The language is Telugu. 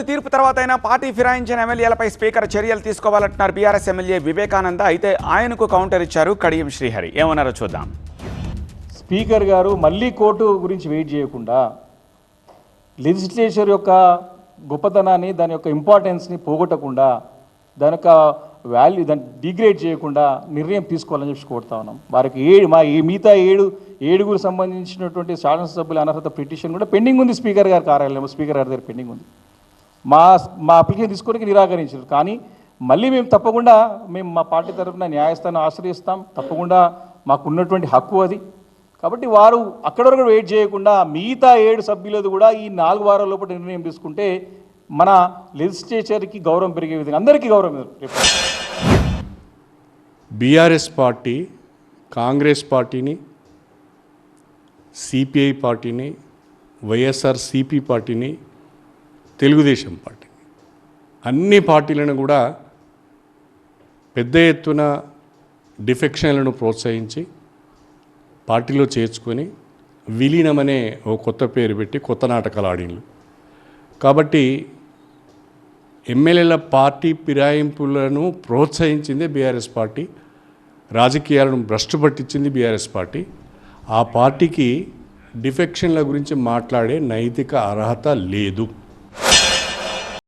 తీర్పు తర్వాతైనా పార్టీ ఫిరాయించిన ఎమ్మెల్యేలపై స్పీకర్ చర్యలు తీసుకోవాలంటున్నారు బీఆర్ఎస్ ఎమ్మెల్యే వివేకానంద. అయితే ఆయనకు కౌంటర్ ఇచ్చారు కడియం శ్రీహరి. ఏమన్నారో చూద్దాం. స్పీకర్ గారు మళ్ళీ కోర్టు గురించి వెయిట్ చేయకుండా లెజిస్లేచర్ యొక్క గొప్పతనాన్ని, దాని యొక్క ఇంపార్టెన్స్ని పోగొట్టకుండా, దాని యొక్క వాల్యూ దాన్ని డిగ్రేడ్ చేయకుండా నిర్ణయం తీసుకోవాలని చెప్పి కోరుతా ఉన్నాం. వారికి మిగతా ఏడుగురు సంబంధించినటువంటి శాసనసభ్యుల అనర్హత పిటిషన్ కూడా పెండింగ్ ఉంది. స్పీకర్ గారి కార్యాలయం, స్పీకర్ గారి దగ్గర పెండింగ్ ఉంది. మా అప్లికేషన్ తీసుకోవడానికి నిరాకరించారు. కానీ మళ్ళీ మేము తప్పకుండా మా పార్టీ తరఫున న్యాయస్థానం ఆశ్రయిస్తాం. తప్పకుండా మాకున్నటువంటి హక్కు అది. కాబట్టి వారు అక్కడి వరకు వెయిట్ చేయకుండా మిగతా 7 సభ్యులది కూడా ఈ 4 వారాల లోపల నిర్ణయం తీసుకుంటే మన లెజిస్లేచర్కి గౌరవం పెరిగే విధంగా, అందరికీ గౌరవం. బీఆర్ఎస్ పార్టీ కాంగ్రెస్ పార్టీని, సిపిఐ పార్టీని, వైఎస్ఆర్సిపి పార్టీని, తెలుగుదేశం పార్టీ, అన్ని పార్టీలను కూడా పెద్ద ఎత్తున డిఫెక్షన్లను ప్రోత్సహించి పార్టీలో చేర్చుకొని విలీనమనే ఓ కొత్త పేరు పెట్టి కొత్త నాటకాలు ఆడినలు. కాబట్టి ఎమ్మెల్యేల పార్టీ ఫిరాయింపులను ప్రోత్సహించింది బీఆర్ఎస్ పార్టీ, రాజకీయాలను భ్రష్టు పట్టించింది బీఆర్ఎస్ పార్టీ. ఆ పార్టీకి డిఫెక్షన్ల గురించి మాట్లాడే నైతిక అర్హత లేదు.